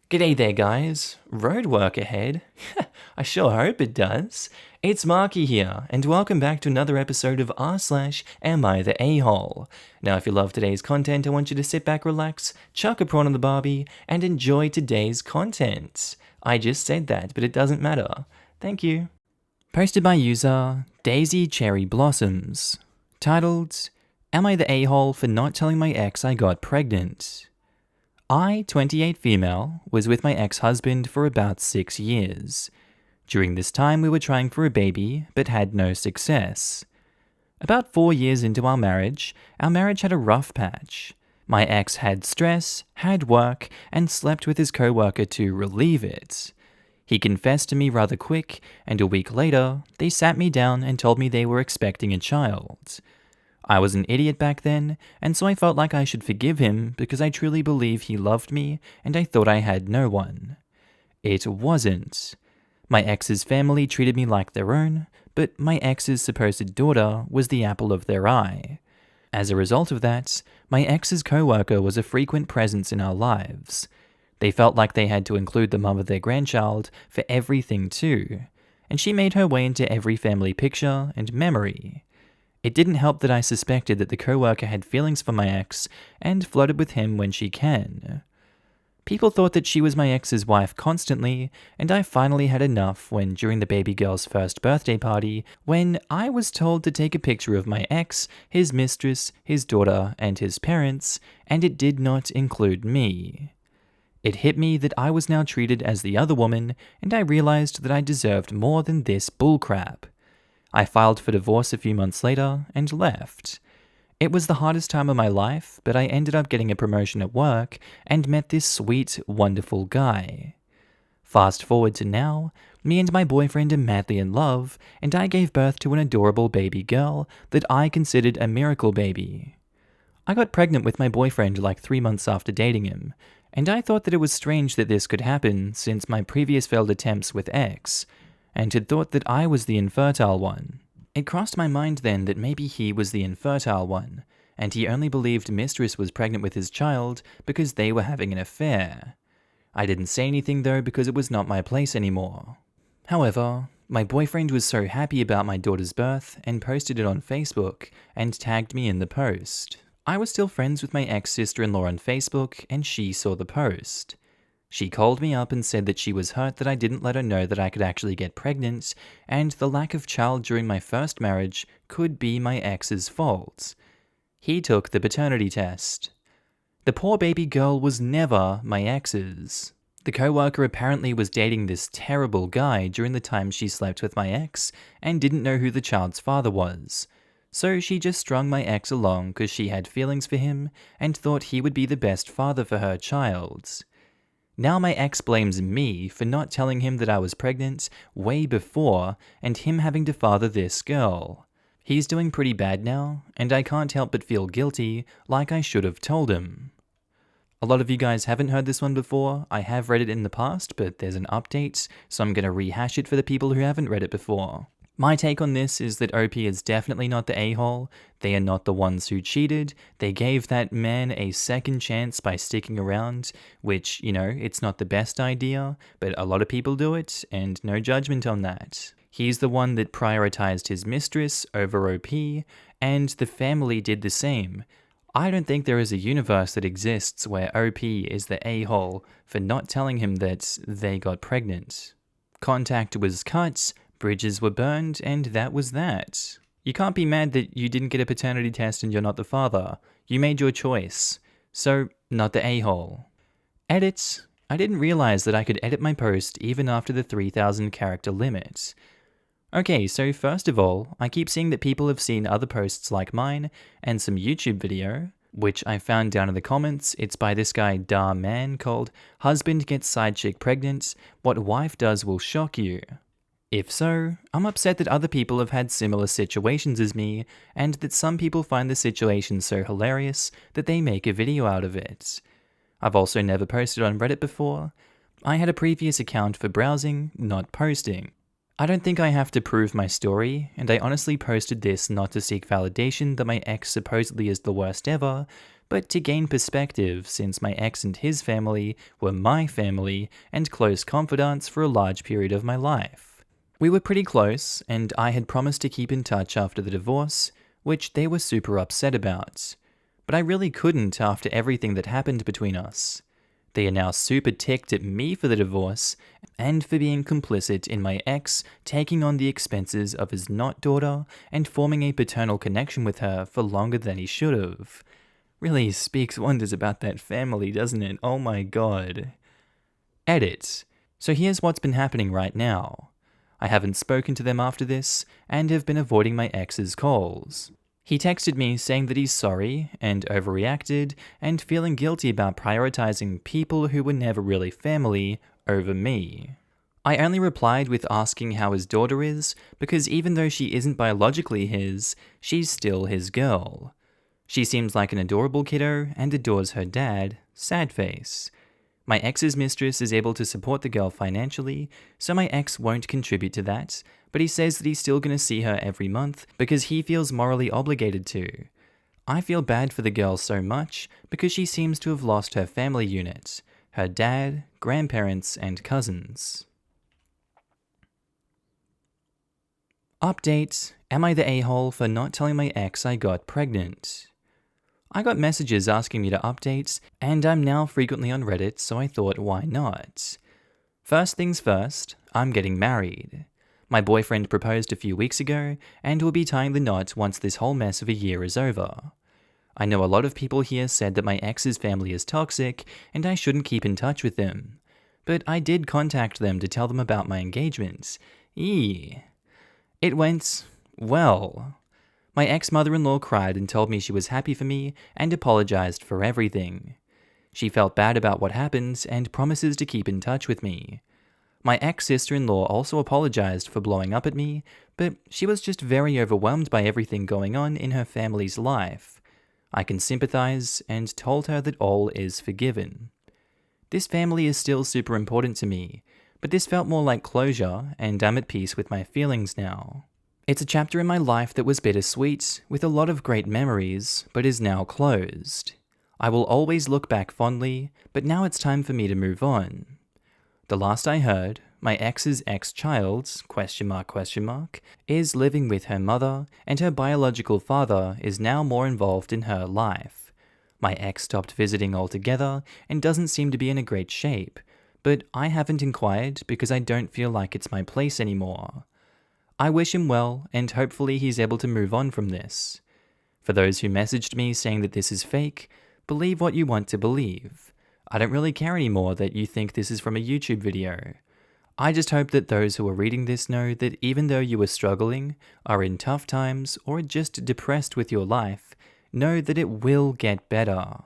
G'day there guys, road work ahead? I sure hope it does. It's Markee here, and welcome back to another episode of r/AmiTheA. Now if you love today's content, I want you to sit back, relax, chuck a prawn on the barbie, and enjoy today's content. I just said that, but it doesn't matter. Thank you. Posted by user Daisy Cherry Blossoms. Titled, Am I the a-hole for not telling my ex I got pregnant? I, 28 female, was with my ex-husband for about 6 years. During this time we were trying for a baby, but had no success. About 4 years into our marriage had a rough patch. My ex had stress, had work, and slept with his co-worker to relieve it. He confessed to me rather quick, and a week later, they sat me down and told me they were expecting a child. I was an idiot back then, and so I felt like I should forgive him because I truly believe he loved me and I thought I had no one. It wasn't. My ex's family treated me like their own, but my ex's supposed daughter was the apple of their eye. As a result of that, my ex's co-worker was a frequent presence in our lives. They felt like they had to include the mum of their grandchild for everything too, and she made her way into every family picture and memory. It didn't help that I suspected that the co-worker had feelings for my ex and flirted with him when she can. People thought that she was my ex's wife constantly, and I finally had enough when during the baby girl's first birthday party, when I was told to take a picture of my ex, his mistress, his daughter, and his parents, and it did not include me. It hit me that I was now treated as the other woman, and I realized that I deserved more than this bullcrap. I filed for divorce a few months later and left. It was the hardest time of my life, but I ended up getting a promotion at work and met this sweet, wonderful guy. Fast forward to now, me and my boyfriend are madly in love, and I gave birth to an adorable baby girl that I considered a miracle baby. I got pregnant with my boyfriend like 3 months after dating him, and I thought that it was strange that this could happen since my previous failed attempts with ex, and had thought that I was the infertile one. It crossed my mind then that maybe he was the infertile one, and he only believed Mistress was pregnant with his child because they were having an affair. I didn't say anything though because it was not my place anymore. However, my boyfriend was so happy about my daughter's birth and posted it on Facebook and tagged me in the post. I was still friends with my ex-sister-in-law on Facebook and she saw the post. She called me up and said that she was hurt that I didn't let her know that I could actually get pregnant, and the lack of child during my first marriage could be my ex's fault. He took the paternity test. The poor baby girl was never my ex's. The co-worker apparently was dating this terrible guy during the time she slept with my ex and didn't know who the child's father was. So she just strung my ex along because she had feelings for him and thought he would be the best father for her child. Now my ex blames me for not telling him that I was pregnant way before and him having to father this girl. He's doing pretty bad now, and I can't help but feel guilty like I should have told him. A lot of you guys haven't heard this one before. I have read it in the past, but there's an update, so I'm going to rehash it for the people who haven't read it before. My take on this is that OP is definitely not the a-hole. They are not the ones who cheated. They gave that man a second chance by sticking around, which, it's not the best idea, but a lot of people do it, and no judgment on that. He's the one that prioritized his mistress over OP, and the family did the same. I don't think there is a universe that exists where OP is the a-hole for not telling him that they got pregnant. Contact was cut, bridges were burned, and that was that. You can't be mad that you didn't get a paternity test and you're not the father. You made your choice. So, not the a-hole. Edits. I didn't realize that I could edit my post even after the 3,000 character limit. Okay, so first of all, I keep seeing that people have seen other posts like mine and some YouTube video, which I found down in the comments. It's by this guy Da Man called Husband Gets Side Chick Pregnant, What Wife Does Will Shock You. If so, I'm upset that other people have had similar situations as me, and that some people find the situation so hilarious that they make a video out of it. I've also never posted on Reddit before. I had a previous account for browsing, not posting. I don't think I have to prove my story, and I honestly posted this not to seek validation that my ex supposedly is the worst ever, but to gain perspective since my ex and his family were my family and close confidants for a large period of my life. We were pretty close, and I had promised to keep in touch after the divorce, which they were super upset about. But I really couldn't after everything that happened between us. They are now super ticked at me for the divorce and for being complicit in my ex taking on the expenses of his not daughter and forming a paternal connection with her for longer than he should have. Really speaks wonders about that family, doesn't it? Oh my god. Edit. So here's what's been happening right now. I haven't spoken to them after this and have been avoiding my ex's calls. He texted me saying that he's sorry and overreacted and feeling guilty about prioritizing people who were never really family over me. I only replied with asking how his daughter is because even though she isn't biologically his, she's still his girl. She seems like an adorable kiddo and adores her dad, sad face. My ex's mistress is able to support the girl financially, so my ex won't contribute to that, but he says that he's still going to see her every month because he feels morally obligated to. I feel bad for the girl so much because she seems to have lost her family unit, her dad, grandparents, and cousins. Update: Am I the a-hole for not telling my ex I got pregnant? I got messages asking me to update, and I'm now frequently on Reddit, so I thought, why not? First things first, I'm getting married. My boyfriend proposed a few weeks ago, and we'll be tying the knot once this whole mess of a year is over. I know a lot of people here said that my ex's family is toxic, and I shouldn't keep in touch with them. But I did contact them to tell them about my engagement. It went well. My ex-mother-in-law cried and told me she was happy for me and apologized for everything. She felt bad about what happened and promises to keep in touch with me. My ex-sister-in-law also apologized for blowing up at me, but she was just very overwhelmed by everything going on in her family's life. I can sympathize and told her that all is forgiven. This family is still super important to me, but this felt more like closure and I'm at peace with my feelings now. It's a chapter in my life that was bittersweet, with a lot of great memories, but is now closed. I will always look back fondly, but now it's time for me to move on. The last I heard, my ex's ex-child, is living with her mother, and her biological father is now more involved in her life. My ex stopped visiting altogether and doesn't seem to be in a great shape, but I haven't inquired because I don't feel like it's my place anymore. I wish him well, and hopefully he's able to move on from this. For those who messaged me saying that this is fake, believe what you want to believe. I don't really care anymore that you think this is from a YouTube video. I just hope that those who are reading this know that even though you are struggling, are in tough times, or just depressed with your life, know that it will get better.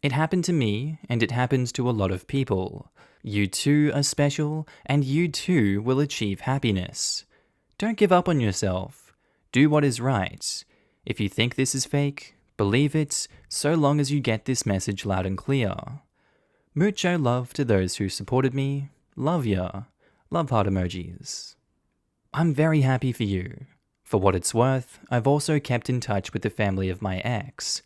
It happened to me, and it happens to a lot of people. You too are special, and you too will achieve happiness. Don't give up on yourself. Do what is right. If you think this is fake, believe it, so long as you get this message loud and clear. Mucho love to those who supported me. Love ya. Love heart emojis. I'm very happy for you. For what it's worth, I've also kept in touch with the family of my ex.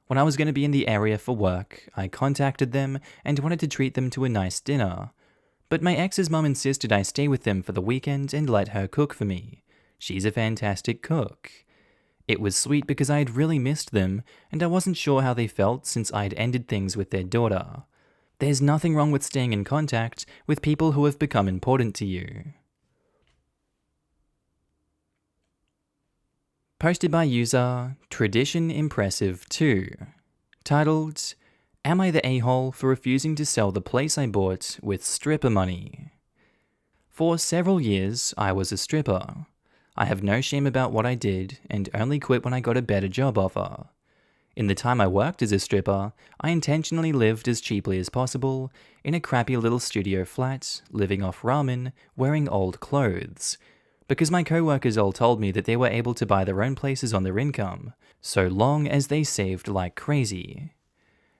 When I was going to be in the area for work, I contacted them and wanted to treat them to a nice dinner. But my ex's mum insisted I stay with them for the weekend and let her cook for me. She's a fantastic cook. It was sweet because I had really missed them, and I wasn't sure how they felt since I'd ended things with their daughter. There's nothing wrong with staying in contact with people who have become important to you. Posted by user Tradition Impressive 2. Titled, Am I the a-hole for refusing to sell the place I bought with stripper money? For several years, I was a stripper. I have no shame about what I did and only quit when I got a better job offer. In the time I worked as a stripper, I intentionally lived as cheaply as possible, in a crappy little studio flat, living off ramen, wearing old clothes, because my co-workers all told me that they were able to buy their own places on their income, so long as they saved like crazy.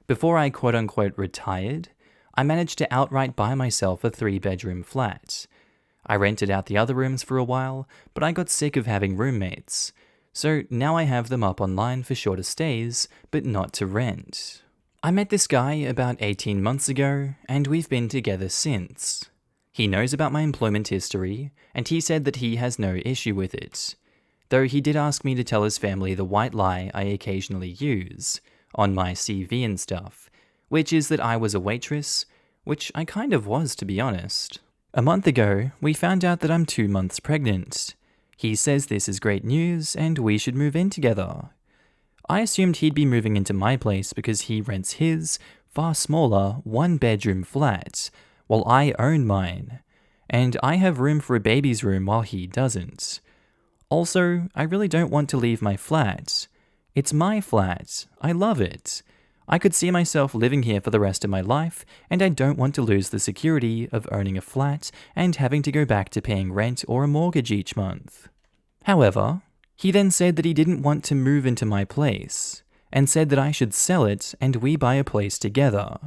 Before I quote-unquote retired, I managed to outright buy myself a 3-bedroom flat. I rented out the other rooms for a while, but I got sick of having roommates, so now I have them up online for shorter stays, but not to rent. I met this guy about 18 months ago, and we've been together since. He knows about my employment history, and he said that he has no issue with it. Though he did ask me to tell his family the white lie I occasionally use, on my CV and stuff, which is that I was a waitress, which I kind of was, to be honest. A month ago, we found out that I'm 2 months pregnant. He says this is great news and we should move in together. I assumed he'd be moving into my place because he rents his, far smaller, one-bedroom flat, while I own mine, and I have room for a baby's room while he doesn't. Also, I really don't want to leave my flat. It's my flat. I love it. I could see myself living here for the rest of my life, and I don't want to lose the security of owning a flat and having to go back to paying rent or a mortgage each month. However, he then said that he didn't want to move into my place, and said that I should sell it and we buy a place together.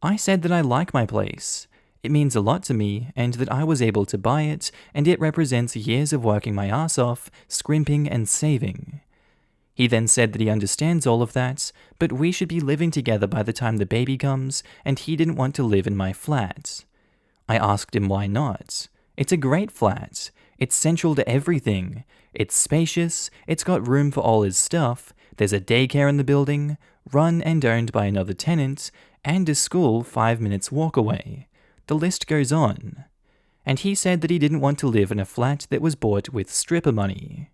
I said that I like my place. It means a lot to me, and that I was able to buy it, and it represents years of working my ass off, scrimping and saving. He then said that he understands all of that, but we should be living together by the time the baby comes, and he didn't want to live in my flat. I asked him why not. It's a great flat. It's central to everything. It's spacious, it's got room for all his stuff, there's a daycare in the building, run and owned by another tenant, and a school 5 minutes walk away. The list goes on. And he said that he didn't want to live in a flat that was bought with stripper money.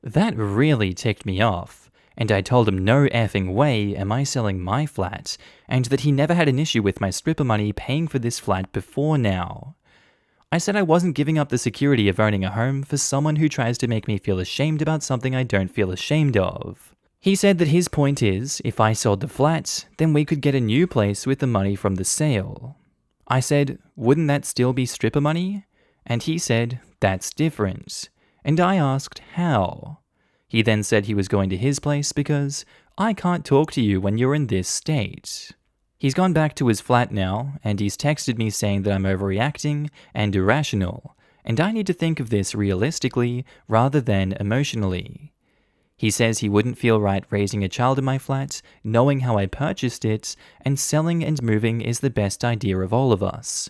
That really ticked me off, and I told him no effing way am I selling my flat, and that he never had an issue with my stripper money paying for this flat before now. I said I wasn't giving up the security of owning a home for someone who tries to make me feel ashamed about something I don't feel ashamed of. He said that his point is, if I sold the flat, then we could get a new place with the money from the sale. I said, wouldn't that still be stripper money? And he said, that's different. And I asked how. He then said he was going to his place because I can't talk to you when you're in this state. He's gone back to his flat now, and he's texted me saying that I'm overreacting and irrational, and I need to think of this realistically rather than emotionally. He says he wouldn't feel right raising a child in my flat, knowing how I purchased it, and selling and moving is the best idea of all of us.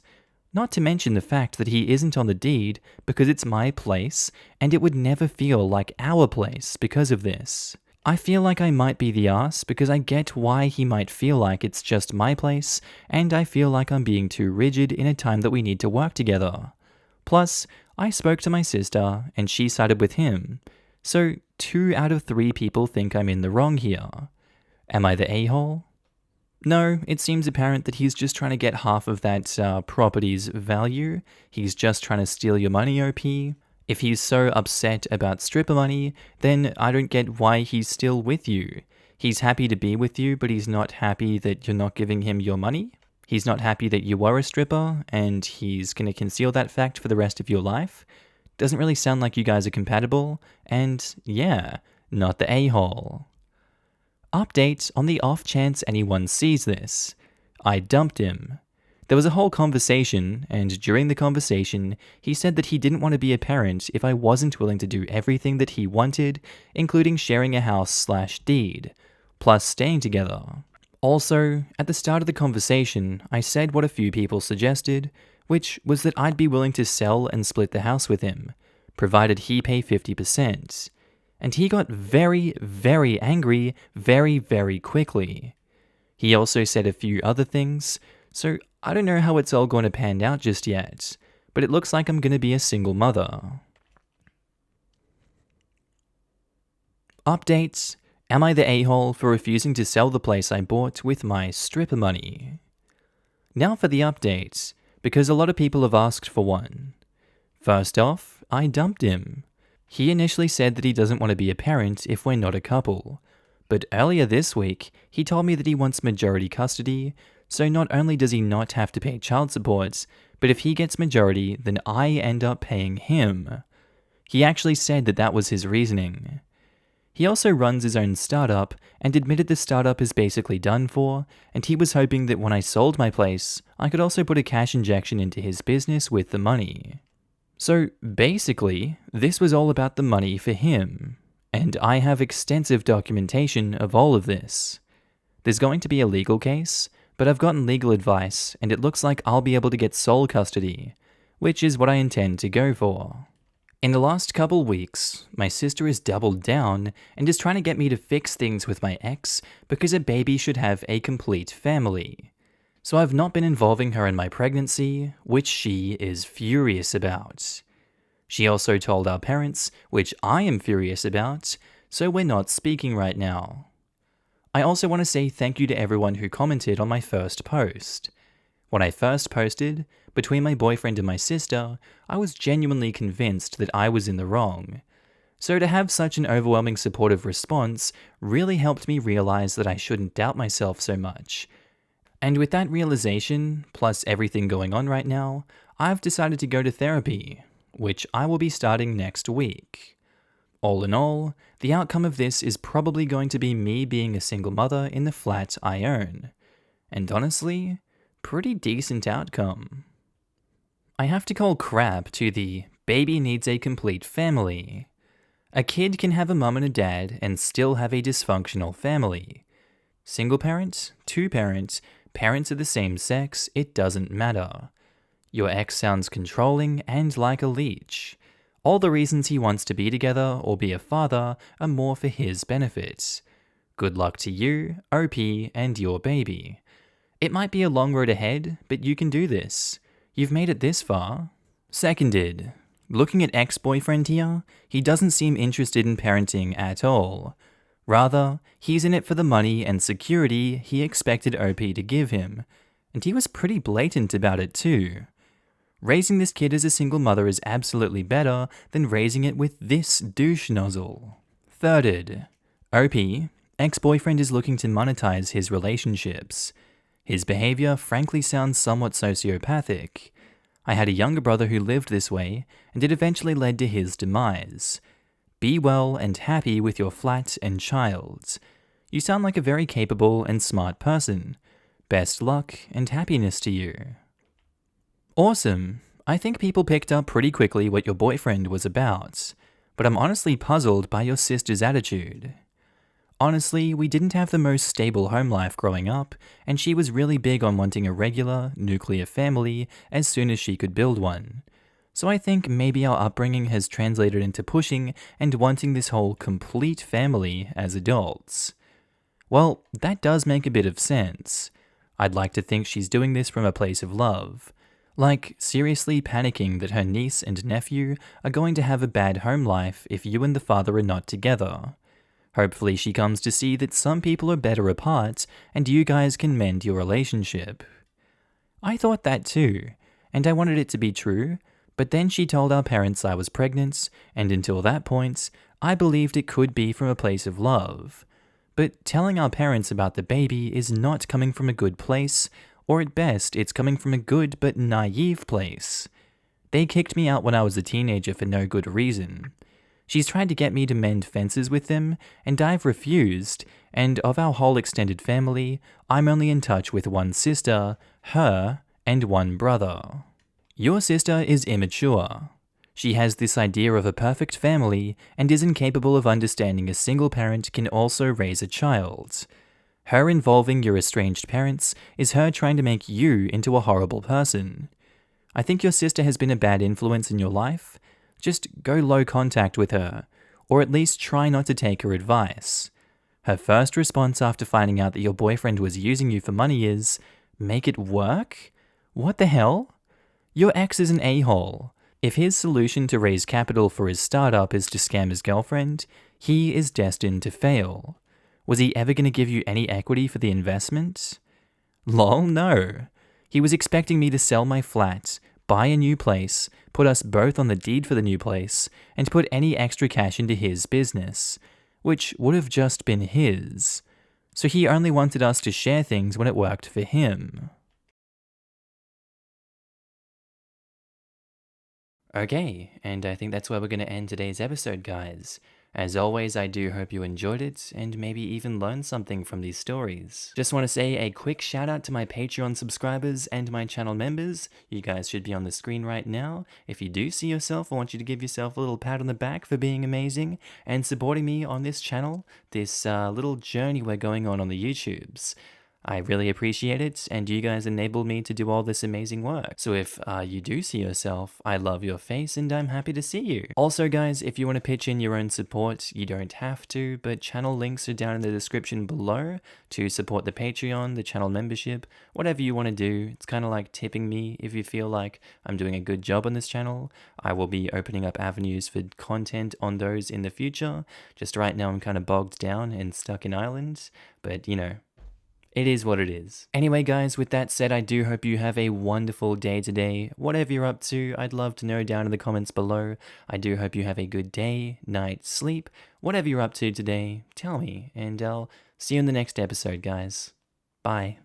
Not to mention the fact that he isn't on the deed because it's my place, and it would never feel like our place because of this. I feel like I might be the ass because I get why he might feel like it's just my place, and I feel like I'm being too rigid in a time that we need to work together. Plus, I spoke to my sister, and she sided with him. So, 2 out of 3 people think I'm in the wrong here. Am I the a-hole? No, it seems apparent that he's just trying to get half of that property's value. He's just trying to steal your money, OP. If he's so upset about stripper money, then I don't get why he's still with you. He's happy to be with you, but he's not happy that you're not giving him your money. He's not happy that you were a stripper, and he's going to conceal that fact for the rest of your life. Doesn't really sound like you guys are compatible, and yeah, not the a-hole. Update on the off chance anyone sees this. I dumped him. There was a whole conversation, and during the conversation, he said that he didn't want to be a parent if I wasn't willing to do everything that he wanted, including sharing a house/deed, plus staying together. Also, at the start of the conversation, I said what a few people suggested, which was that I'd be willing to sell and split the house with him, provided he pay 50%. And he got very, very angry very, very quickly. He also said a few other things, so I don't know how it's all going to pan out just yet, but it looks like I'm going to be a single mother. Updates. Am I the a-hole for refusing to sell the place I bought with my stripper money? Now for the updates, because a lot of people have asked for one. First off, I dumped him. He initially said that he doesn't want to be a parent if we're not a couple, but earlier this week, he told me that he wants majority custody, so not only does he not have to pay child support, but if he gets majority, then I end up paying him. He actually said that that was his reasoning. He also runs his own startup and admitted the startup is basically done for, and he was hoping that when I sold my place, I could also put a cash injection into his business with the money. So basically, this was all about the money for him, and I have extensive documentation of all of this. The There's going to be a legal case, but I've gotten legal advice and it looks like I'll be able to get sole custody, which is what I intend to go for. In the last couple weeks, my sister has doubled down and is trying to get me to fix things with my ex because a baby should have a complete family. So I've not been involving her in my pregnancy, which she is furious about. She also told our parents, which I am furious about, so we're not speaking right now. I also want to say thank you to everyone who commented on my first post. When I first posted, between my boyfriend and my sister, I was genuinely convinced that I was in the wrong. So to have such an overwhelming supportive response really helped me realize that I shouldn't doubt myself so much. And with that realization, plus everything going on right now, I've decided to go to therapy, which I will be starting next week. All in all, the outcome of this is probably going to be me being a single mother in the flat I own. And honestly, pretty decent outcome. I have to call crap to the baby needs a complete family. A kid can have a mum and a dad and still have a dysfunctional family. Single parent, two parent, parents of the same sex, it doesn't matter. Your ex sounds controlling and like a leech. All the reasons he wants to be together or be a father are more for his benefit. Good luck to you, OP, and your baby. It might be a long road ahead, but you can do this. You've made it this far. Seconded. Looking at ex-boyfriend here, he doesn't seem interested in parenting at all. Rather, he's in it for the money and security he expected OP to give him, and he was pretty blatant about it too. Raising this kid as a single mother is absolutely better than raising it with this douche nozzle. Thirded. OP, ex-boyfriend is looking to monetize his relationships. His behavior frankly sounds somewhat sociopathic. I had a younger brother who lived this way, and it eventually led to his demise. Be well and happy with your flat and child. You sound like a very capable and smart person. Best luck and happiness to you. Awesome. I think people picked up pretty quickly what your boyfriend was about, but I'm honestly puzzled by your sister's attitude. Honestly, we didn't have the most stable home life growing up, and she was really big on wanting a regular, nuclear family as soon as she could build one. So I think maybe our upbringing has translated into pushing and wanting this whole complete family as adults. Well, that does make a bit of sense. I'd like to think she's doing this from a place of love. Like, seriously panicking that her niece and nephew are going to have a bad home life if you and the father are not together. Hopefully she comes to see that some people are better apart and you guys can mend your relationship. I thought that too, and I wanted it to be true, but then she told our parents I was pregnant, and until that point, I believed it could be from a place of love. But telling our parents about the baby is not coming from a good place, or at best, it's coming from a good but naive place. They kicked me out when I was a teenager for no good reason. She's tried to get me to mend fences with them, and I've refused, and of our whole extended family, I'm only in touch with one sister, her, and one brother. Your sister is immature. She has this idea of a perfect family and is incapable of understanding a single parent can also raise a child. Her involving your estranged parents is her trying to make you into a horrible person. I think your sister has been a bad influence in your life. Just go low contact with her, or at least try not to take her advice. Her first response after finding out that your boyfriend was using you for money is, make it work? What the hell? Your ex is an a-hole. If his solution to raise capital for his startup is to scam his girlfriend, he is destined to fail. Was he ever going to give you any equity for the investment? Lol, no. He was expecting me to sell my flat, buy a new place, put us both on the deed for the new place, and put any extra cash into his business, which would have just been his. So he only wanted us to share things when it worked for him. Okay, and I think that's where we're going to end today's episode, guys. As always, I do hope you enjoyed it and maybe even learned something from these stories. Just want to say a quick shout out to my Patreon subscribers and my channel members. You guys should be on the screen right now. If you do see yourself, I want you to give yourself a little pat on the back for being amazing and supporting me on this channel, this little journey we're going on the YouTubes. I really appreciate it, and you guys enabled me to do all this amazing work. So if you do see yourself, I love your face and I'm happy to see you. Also guys, if you want to pitch in your own support, you don't have to, but channel links are down in the description below to support the Patreon, the channel membership, whatever you want to do. It's kind of like tipping me if you feel like I'm doing a good job on this channel. I will be opening up avenues for content on those in the future. Just right now I'm kind of bogged down and stuck in Ireland, but you know, it is what it is. Anyway guys, with that said, I do hope you have a wonderful day today. Whatever you're up to, I'd love to know down in the comments below. I do hope you have a good day, night, sleep. Whatever you're up to today, tell me, and I'll see you in the next episode, guys. Bye.